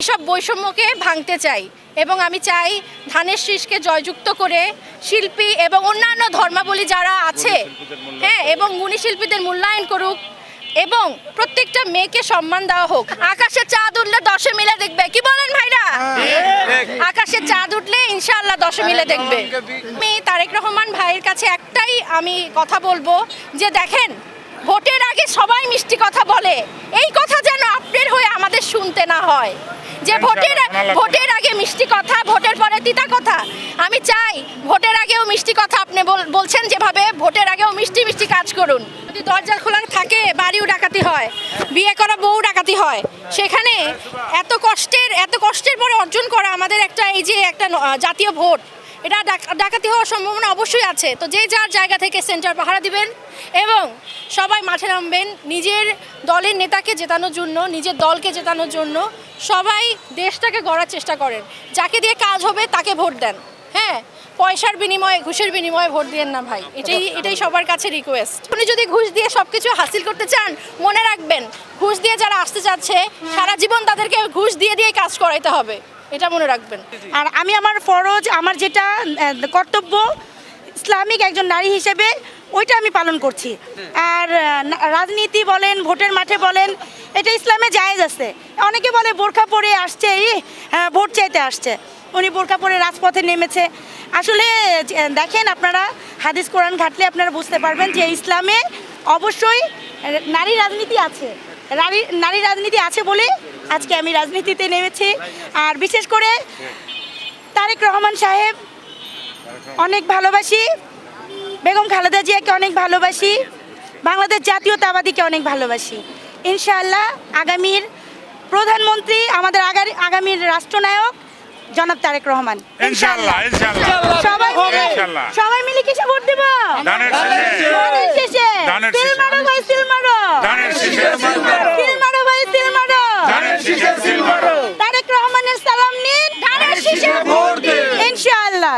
সব বৈষম্যকে ভাঙতে চাই এবং আমি চাই ধানের শীষকে জয়যুক্ত করে শিল্পী এবং অন্যান্য ধর্মাবলী যারা আছে হ্যাঁ এবং গুণী শিল্পীদের মূল্যায়ন করুক এবং প্রত্যেকটা মেয়েকে সম্মান দেওয়া হোক। আকাশে চাঁদ উঠলে দশে মিলে দেখবে, কি বলেন ভাইরা? আকাশে চাঁদ উঠলে ইনশাআল্লাহ দশে মিলে দেখবে। আমি তারেক রহমান ভাইয়ের কাছে একটাই আমি কথা বলবো যে দেখেন, ভোটের আগে সবাই মিষ্টি কথা বলে, এই কথা যেন আপনার হয়ে আমাদের শুনতে না হয় যে ভোটের আগে মিষ্টি কথা, ভোটের পরে তিতা কথা। আমি চাই ভোটের আগেও মিষ্টি কথা আপনি বলছেন যেভাবে, ভোটের আগেও মিষ্টি মিষ্টি কাজ করুন। যদি দরজা খোলা থাকে বাড়িও ডাকাতি হয়, বিয়ে করা বউ ডাকাতি হয়, সেখানে এত কষ্টের পরে অর্জন করা আমাদের একটা এই যে একটা জাতীয় ভোট, এটা ডাকাতি হওয়ার সম্ভাবনা অবশ্যই আছে। তো যে যার জায়গা থেকে সেন্টার পাহারা দিবেন এবং সবাই মাঠে নামবেন নিজের দলের নেতাকে জেতানোর জন্য, নিজের দলকে জেতানোর জন্য। সবাই দেশটাকে গড়ার চেষ্টা করেন, যাকে দিয়ে কাজ হবে তাকে ভোট দেন। হ্যাঁ, পয়সার বিনিময়ে, ঘুষের বিনিময়ে ভোট দিয়েন না ভাই, এটাই সবার কাছে রিকোয়েস্ট। আপনি যদি ঘুষ দিয়ে সব কিছু হাসিল করতে চান, মনে রাখবেন ঘুষ দিয়ে যারা আসতে চাচ্ছে সারা জীবন তাদেরকে ঘুষ দিয়ে কাজ করাইতে হবে, এটা মনে রাখবেন। আর আমি আমার ফরজ, আমার যেটা কর্তব্য ইসলামিক একজন নারী হিসেবে, ওইটা আমি পালন করছি। আর রাজনীতি বলেন, ভোটের মাঠে বলেন, এটা ইসলামে জায়েজ আছে। অনেকে বলে বোরখা পরে আসছে, ভোট চাইতে আসছে, উনি বোরখা পরে রাজপথে নেমেছে। আসলে দেখেন, আপনারা হাদিস কোরআন ঘাটলে আপনারা বুঝতে পারবেন যে ইসলামে অবশ্যই নারী রাজনীতি আছে। নারী রাজনীতি আছে বলে আজকে আমি রাজনীতিতে নেমেছি। আর বিশেষ করে তারেক রহমান সাহেব অনেক ভালোবাসি, বেগম খালেদা জিয়াকে অনেক ভালোবাসি, বাংলাদেশ জাতীয়তাবাদীকে অনেক ভালোবাসি। ইনশাআল্লাহ আগামীর প্রধানমন্ত্রী, আমাদের আগামীর রাষ্ট্রনায়ক জনাব তারেক রহমান। ইনশাআল্লাহ সবাই মিলে কিসে ভোট দেব? ধানের শীষে। তিল মারো ভাই, তিল মারো। তিল মারো ভাই, তিল মারো। তারেক রহমানের সালাম নিন, ধানের শীষে ভোট দিন ইনশাআল্লাহ।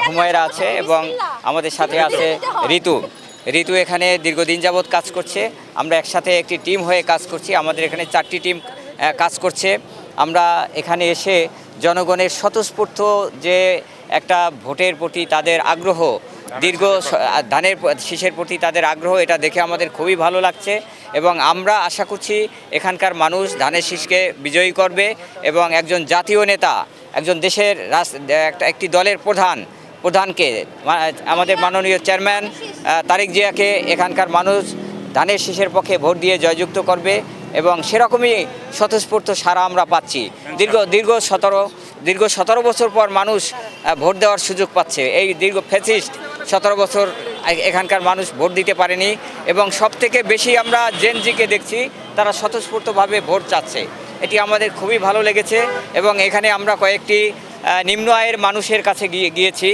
হুমায়রা আছে এবং আমাদের সাথে আছে ঋতু এখানে দীর্ঘদিন যাবৎ কাজ করছে। আমরা একসাথে একটি টিম হয়ে কাজ করছি। আমাদের এখানে 4টি টিম কাজ করছে। আমরা এখানে এসে জনগণের স্বতঃস্ফূর্ত যে একটা ভোটের প্রতি তাদের আগ্রহ, ধানের শীষের প্রতি তাদের আগ্রহ, এটা দেখে আমাদের খুবই ভালো লাগছে এবং আমরা আশা করছি এখানকার মানুষ ধানের শীষকে বিজয়ী করবে এবং একজন জাতীয় নেতা, একজন দেশের একটি দলের প্রধানকে, আমাদের মাননীয় চেয়ারম্যান তারেক জিয়াকে এখানকার মানুষ ধানের শীষের পক্ষে ভোট দিয়ে জয়যুক্ত করবে এবং সেরকমই স্বতঃস্ফূর্ত সারা আমরা পাচ্ছি। দীর্ঘ 17 বছর পর মানুষ ভোট দেওয়ার সুযোগ পাচ্ছে। এই দীর্ঘ ফ্যাসিস্ট 17 বছর এখানকার মানুষ ভোট দিতে পারেনি এবং সবথেকে বেশি আমরা জেনজিকে দেখছি, তারা স্বতঃস্ফূর্তভাবে ভোট চাচ্ছে। এটি আমাদের খুবই ভালো লেগেছে এবং এখানে আমরা কয়েকটি নিম্ন আয়ের মানুষের কাছে গিয়েছি।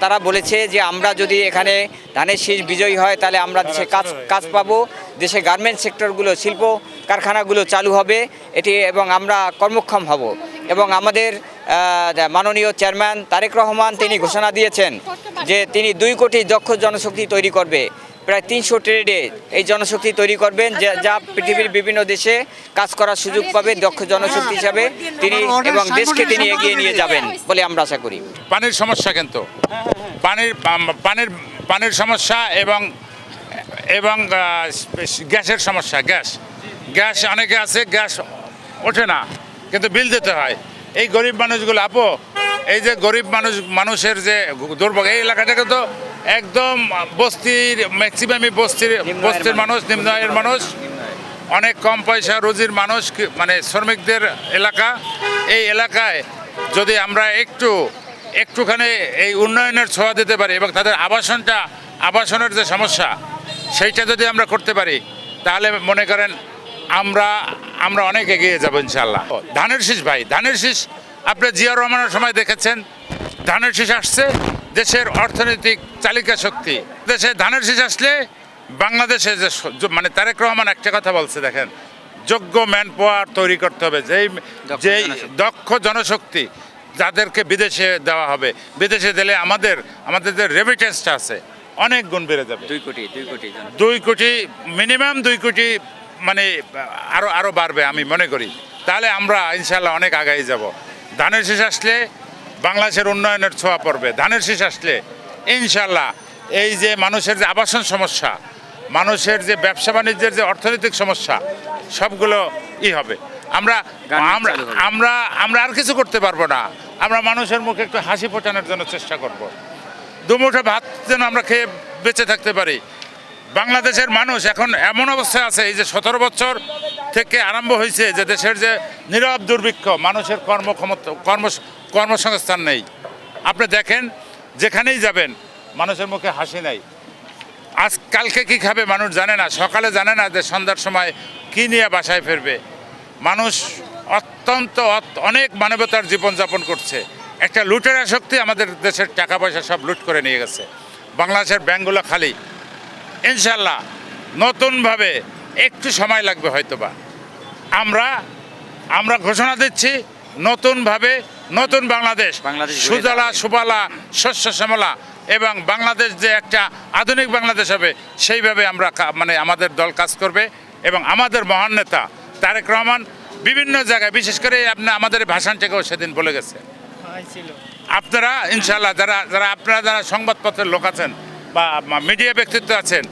তারা বলেছে যে আমরা যদি এখানে ধানের শীষ বিজয়ী হয় তাহলে আমরা দেশে কাজ পাবো, দেশে গার্মেন্টস সেক্টরগুলো, শিল্প কারখানাগুলো চালু হবে এটি, এবং আমরা কর্মক্ষম হব। এবং আমাদের মাননীয় চেয়ারম্যান তারেক রহমান তিনি ঘোষণা দিয়েছেন যে তিনি 2 কোটি দক্ষ জনশক্তি তৈরি করবে, প্রায় 300 ট্রেডে এই জনশক্তি তৈরি করবেন, যা পৃথিবীর বিভিন্ন দেশে কাজ করার সুযোগ পাবে দক্ষ জনশক্তি হিসাবে তিনি, এবং দেশকে তিনি এগিয়ে নিয়ে যাবেন বলে আমরা আশা করি। পানির সমস্যা, কিন্তু পানির সমস্যা এবং গ্যাসের সমস্যা। গ্যাস অনেকে আছে, গ্যাস ওঠে না কিন্তু বিল দিতে হয়। এই গরিব মানুষগুলো, এই যে গরিব মানুষের যে দুর্ভোগ, এই এলাকাটাকে তো একদম ম্যাক্সিমামই বস্তির মানুষ, নিম্ন আয়ের মানুষ, অনেক কম পয়সা রুজির মানুষ, মানে শ্রমিকদের এলাকা। এই এলাকায় যদি আমরা একটুখানি এই উন্নয়নের ছোঁয়া দিতে পারি এবং তাদের আবাসনের যে সমস্যা সেইটা যদি আমরা করতে পারি, তাহলে মনে করেন আমরা অনেক এগিয়ে যাবো ইনশাআল্লাহ। ধানের শীষ ভাই, ধানের শীষ আপনি জিয়াউর রহমানের সময় দেখেছেন, ধানের শীষ আসছে দেশের অর্থনৈতিক চালিকা শক্তি। দেশে ধানের শীষ আসলে বাংলাদেশে মানে তারেক রহমান একটা কথা বলছে, দেখেন, যোগ্য ম্যান পাওয়ার তৈরি করতে হবে, যেই দক্ষ জনশক্তি যাদেরকে বিদেশে দেওয়া হবে। বিদেশে দিলে আমাদের যে রেমিটেন্সটা আছে অনেক গুণ বেড়ে যাবে। 2 কোটি মিনিমাম 2 কোটি, মানে আরো বাড়বে আমি মনে করি। তাহলে আমরা ইনশাল্লাহ অনেক আগাই যাব। ধানের শীষ আসলে বাংলাদেশের উন্নয়নের ছোঁয়া পড়বে। ধানের শীষ আসলে ইনশাল্লাহ এই যে মানুষের যে আবাসন সমস্যা, মানুষের যে ব্যবসা বাণিজ্যের যে অর্থনৈতিক সমস্যা, সবগুলো হবে। আমরা আমরা আমরা আমরা আর কিছু করতে পারবো না। আমরা মানুষের মুখে একটু হাসি ফোটানোর জন্য চেষ্টা করব। দুমুঠো ভাত যেন আমরা খেয়ে বেঁচে থাকতে পারি। বাংলাদেশের মানুষ এখন এমন অবস্থায় আছে, এই যে 17 বছর থেকে আরম্ভ হয়েছে যে দেশের যে নীরব দুর্ভিক্ষ, মানুষের কর্মসংস্থান নেই। আপনি দেখেন যেখানেই যাবেন মানুষের মুখে হাসি নাই। আজ কালকে কি খাবে মানুষ জানে না, সকালে জানে না যে সন্ধ্যার সময় কি নিয়ে বাসায় ফিরবে। মানুষ অনেক মানবতার জীবনযাপন করছে। একটা লুটেরা শক্তি আমাদের দেশের টাকা পয়সা সব লুট করে নিয়ে গেছে। বাংলাদেশের ব্যাংকগুলো খালি। ইনশাল্লাহ নতুনভাবে একটু সময় লাগবে হয়তোবা। আমরা ঘোষণা দিচ্ছি নতুনভাবে নতুন বাংলাদেশ, সুজলা সুফলা শস্য শ্যামলা এবং বাংলাদেশ যে একটা আধুনিক বাংলাদেশ হবে সেইভাবে আমরা আমাদের দল কাজ করবে। এবং আমাদের মহান নেতা তারেক রহমান বিভিন্ন জায়গায়, বিশেষ করে আমাদের ভাষণটাকেও সেদিন বলে গেছে। আপনারা ইনশাল্লাহ যারা সংবাদপত্রের লোক আছেন বা মিডিয়া ব্যক্তিত্ব আছেন,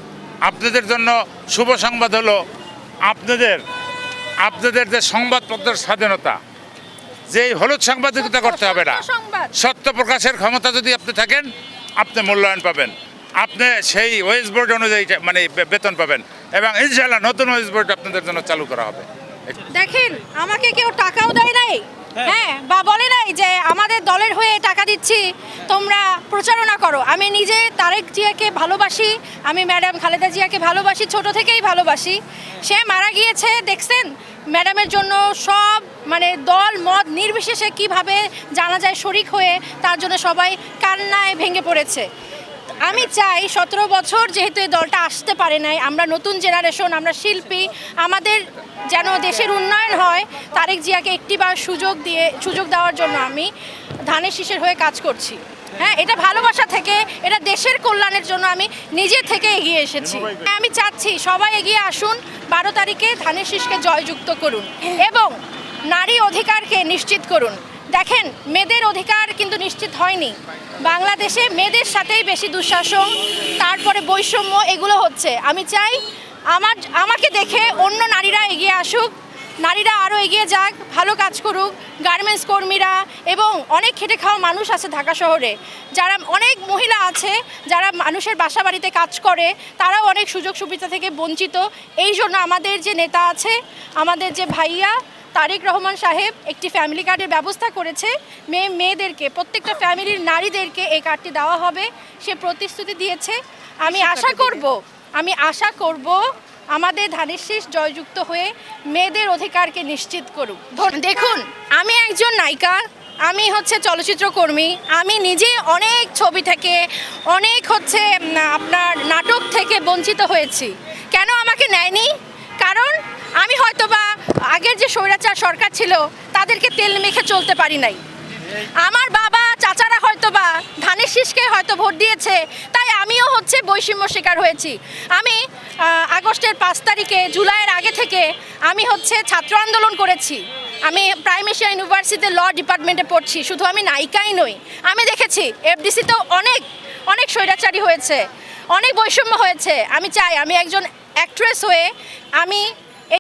আপনাদের জন্য শুভ সংবাদ হলো আপনাদের যে সংবাদপত্রের স্বাধীনতা, যে হলুদ সাংবাদিকতা করতে হবে না, সত্য প্রকাশের ক্ষমতা যদি আপনি থাকেন আপনি মূল্যায়ন পাবেন, আপনি সেই ওয়েজ বোর্ড অনুযায়ী বেতন পাবেন এবং ইনশাআল্লাহ নতুন ওয়েজ বোর্ড আপনাদের জন্য চালু করা হবে। দেখেন আমাকে কেউ টাকাও দেয় নাই, হ্যাঁ, বা বলে নাই যে আমাদের দলের হয়ে টাকা দিচ্ছি তোমরা প্রচারণা করো। আমি নিজে তারেক জিয়াকে ভালোবাসি, আমি ম্যাডাম খালেদা জিয়াকে ভালোবাসি, ছোট থেকেই ভালোবাসি। সে মারা গিয়েছে দেখছেন, ম্যাডামের জন্য সব দল মত নির্বিশেষে কিভাবে জানাজায় শরিক হয়ে তার জন্য সবাই কান্নায় ভেঙে পড়েছে। আমি চাই 17 বছর যেহেতু এই দলটা আসতে পারে নাই, আমরা নতুন জেনারেশন, আমরা শিল্পী, আমাদের যেন দেশের উন্নয়ন হয়, তারেক জিয়াকে একটিবার সুযোগ দেওয়ার জন্য আমি ধানের শীষের হয়ে কাজ করছি। হ্যাঁ, এটা ভালোবাসা থেকে, এটা দেশের কল্যাণের জন্য আমি নিজে থেকে এগিয়ে এসেছি। আমি চাচ্ছি সবাই এগিয়ে আসুন, 12 তারিখে ধানের শীষকে জয়যুক্ত করুন এবং নারী অধিকারকে নিশ্চিত করুন। দেখেন মেয়েদের অধিকার কিন্তু নিশ্চিত হয়নি। বাংলাদেশে মেয়েদের সাথেই বেশি দুঃশাসন, তারপরে বৈষম্য, এগুলো হচ্ছে। আমি চাই আমাকে দেখে অন্য নারীরা এগিয়ে আসুক, নারীরা আরও এগিয়ে যাক, ভালো কাজ করুক। গার্মেন্টস কর্মীরা এবং অনেক খেটে খাওয়া মানুষ আছে ঢাকা শহরে, যারা অনেক মহিলা আছে যারা মানুষের বাসা বাড়িতে কাজ করে, তারাও অনেক সুযোগ সুবিধা থেকে বঞ্চিত। এই জন্য আমাদের যে নেতা আছে, আমাদের যে ভাইয়া তারেক রহমান সাহেব একটি ফ্যামিলি কার্ডের ব্যবস্থা করেছে। মেয়েদেরকে, প্রত্যেকটা ফ্যামিলির নারীদেরকে এই কার্ডটি দেওয়া হবে, সে প্রতিশ্রুতি দিয়েছে। আমি আশা করব আমাদের ধানের শীষ জয়যুক্ত হয়ে মেয়েদের অধিকারকে নিশ্চিত করুক। দেখুন আমি একজন নায়িকা, আমি চলচ্চিত্রকর্মী, আমি নিজে অনেক ছবি থেকে, অনেক আপনার নাটক থেকে বঞ্চিত হয়েছি। কেন আমাকে নেয়নি? কারণ আমি হয়তোবা আগের যে স্বৈরাচার সরকার ছিল তাদেরকে তেল মেখে চলতে পারি নাই। আমার বাবা চাচারা হয়তোবা ধানের শীষকে হয়তো ভোট দিয়েছে, তাই আমিও বৈষম্য শিকার হয়েছি। আমি আগস্টের 5 তারিখে, জুলাইয়ের আগে থেকে আমি ছাত্র আন্দোলন করেছি। আমি প্রাইম এশিয়া ইউনিভার্সিটিতে ল ডিপার্টমেন্টে পড়ছি। শুধু আমি নায়িকাই নই, আমি দেখেছি এফডিসিতেও অনেক স্বৈরাচারী হয়েছে, অনেক বৈষম্য হয়েছে। আমি চাই আমি একজন অ্যাক্ট্রেস হয়ে আমি